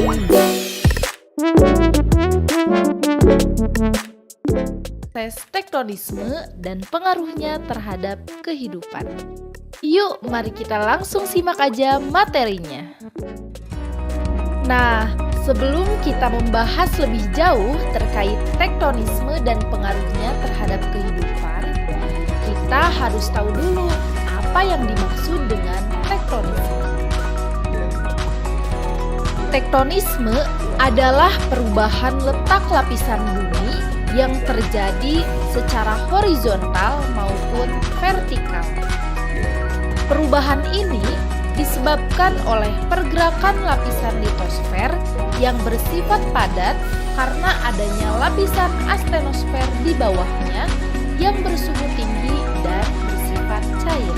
Tes tektonisme dan pengaruhnya terhadap kehidupan. Yuk, mari kita langsung simak aja materinya. Nah, sebelum kita membahas lebih jauh terkait tektonisme dan pengaruhnya terhadap kehidupan, kita harus tahu dulu apa yang dimaksud dengan tektonisme. Tektonisme adalah perubahan letak lapisan bumi yang terjadi secara horizontal maupun vertikal. Perubahan ini disebabkan oleh pergerakan lapisan litosfer yang bersifat padat karena adanya lapisan astenosfer di bawahnya yang bersuhu tinggi dan bersifat cair.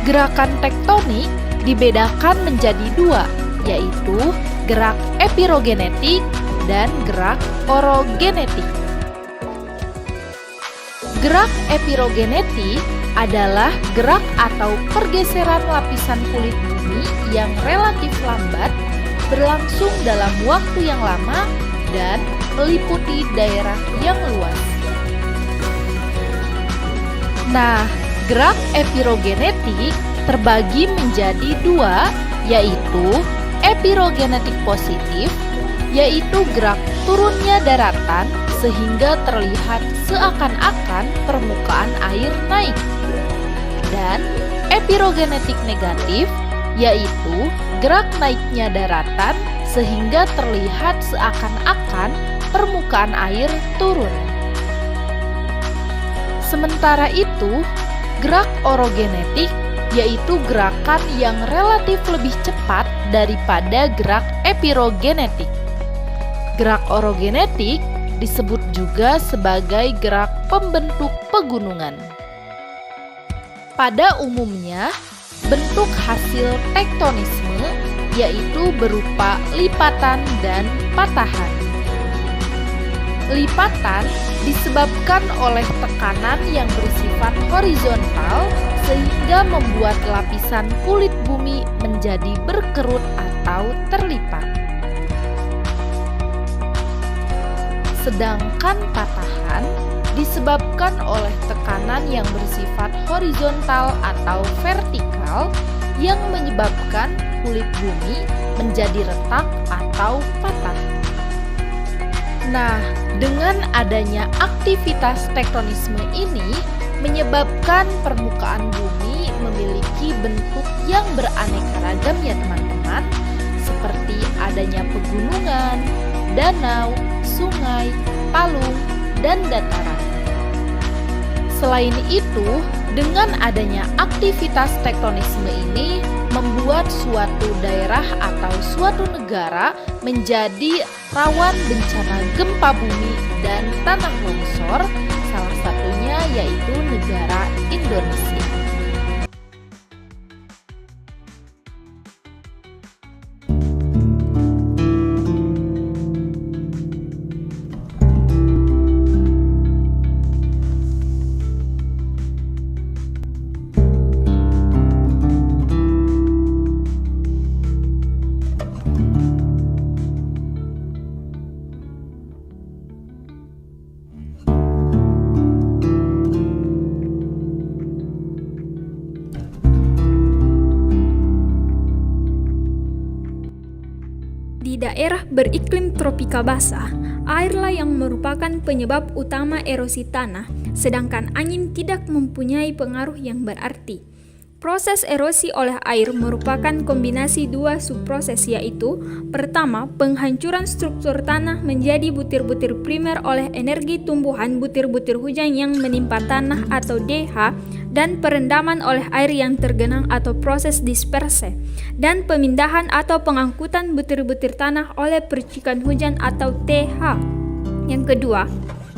Gerakan tektonik dibedakan menjadi dua, yaitu gerak epirogenetik dan gerak orogenetik. Gerak epirogenetik adalah gerak atau pergeseran lapisan kulit bumi yang relatif lambat, berlangsung dalam waktu yang lama, dan meliputi daerah yang luas. Nah, gerak epirogenetik terbagi menjadi dua, yaitu epirogenetik positif, yaitu gerak turunnya daratan sehingga terlihat seakan-akan permukaan air naik. Dan epirogenetik negatif, yaitu gerak naiknya daratan sehingga terlihat seakan-akan permukaan air turun. Sementara itu, gerak orogenetik yaitu gerakan yang relatif lebih cepat daripada gerak epirogenetik. Gerak orogenetik disebut juga sebagai gerak pembentuk pegunungan. Pada umumnya, bentuk hasil tektonisme yaitu berupa lipatan dan patahan. Lipatan disebabkan oleh tekanan yang bersifat horizontal sehingga membuat lapisan kulit bumi menjadi berkerut atau terlipat. Sedangkan patahan disebabkan oleh tekanan yang bersifat horizontal atau vertikal yang menyebabkan kulit bumi menjadi retak atau patah. Nah, dengan adanya aktivitas tektonisme ini menyebabkan permukaan bumi memiliki bentuk yang beraneka ragam ya teman-teman, seperti adanya pegunungan, danau, sungai, palung, dan dataran. Selain itu, dengan adanya aktivitas tektonisme ini membuat suatu daerah atau suatu negara menjadi rawan bencana gempa bumi dan tanah longsor, salah satunya yaitu negara Indonesia. Di daerah beriklim tropika basah, airlah yang merupakan penyebab utama erosi tanah, sedangkan angin tidak mempunyai pengaruh yang berarti. Proses erosi oleh air merupakan kombinasi dua subproses, yaitu pertama, penghancuran struktur tanah menjadi butir-butir primer oleh energi tumbuhan butir-butir hujan yang menimpa tanah atau DH, dan perendaman oleh air yang tergenang atau proses disperse, dan pemindahan atau pengangkutan butir-butir tanah oleh percikan hujan atau TH. Yang kedua,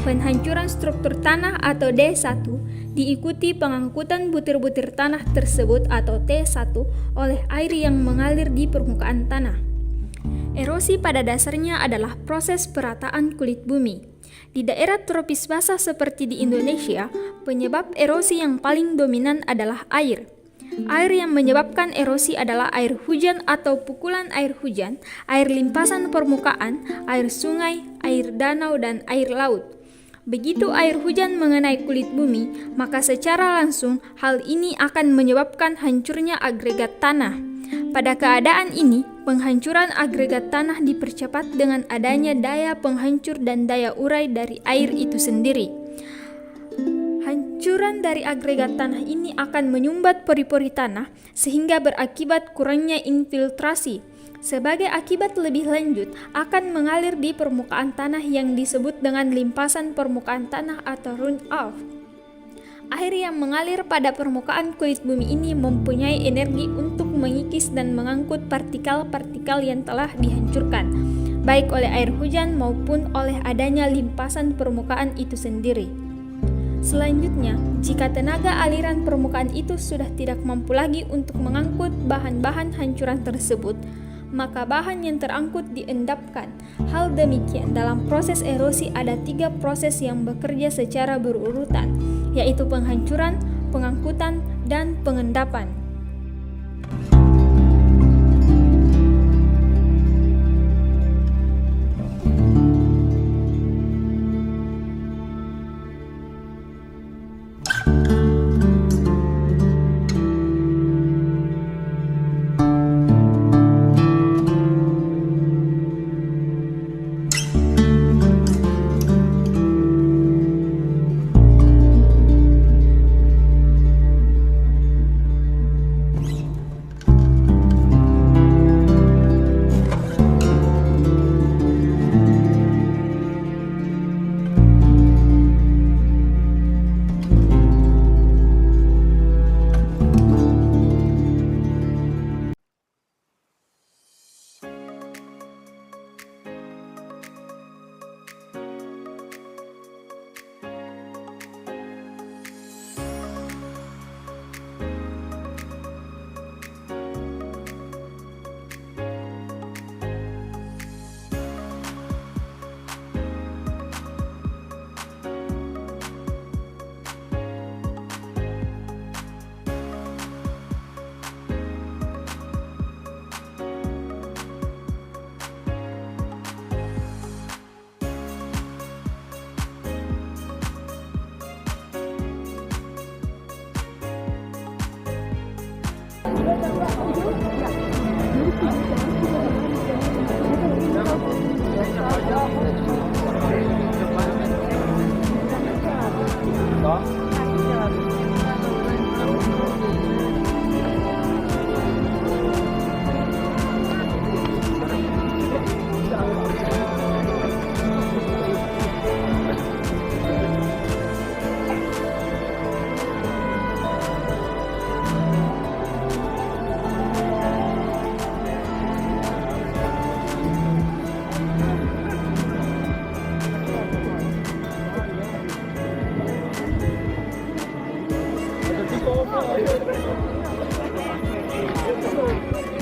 penghancuran struktur tanah atau D1 diikuti pengangkutan butir-butir tanah tersebut atau T1 oleh air yang mengalir di permukaan tanah. Erosi pada dasarnya adalah proses perataan kulit bumi. Di daerah tropis basah seperti di Indonesia, penyebab erosi yang paling dominan adalah air. Air yang menyebabkan erosi adalah air hujan atau pukulan air hujan, air limpasan permukaan, air sungai, air danau, dan air laut. Begitu air hujan mengenai kulit bumi, maka secara langsung hal ini akan menyebabkan hancurnya agregat tanah. Pada keadaan ini, penghancuran agregat tanah dipercepat dengan adanya daya penghancur dan daya urai dari air itu sendiri. Hancuran dari agregat tanah ini akan menyumbat pori-pori tanah sehingga berakibat kurangnya infiltrasi. Sebagai akibat lebih lanjut akan mengalir di permukaan tanah yang disebut dengan limpasan permukaan tanah atau runoff. Air yang mengalir pada permukaan kulit bumi ini mempunyai energi untuk mengikis dan mengangkut partikel-partikel yang telah dihancurkan, baik oleh air hujan maupun oleh adanya limpasan permukaan itu sendiri. Selanjutnya, jika tenaga aliran permukaan itu sudah tidak mampu lagi untuk mengangkut bahan-bahan hancuran tersebut, maka bahan yang terangkut diendapkan. Hal demikian dalam proses erosi ada 3 proses yang bekerja secara berurutan, yaitu penghancuran, pengangkutan, dan pengendapan.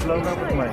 Belum dapat, Mas.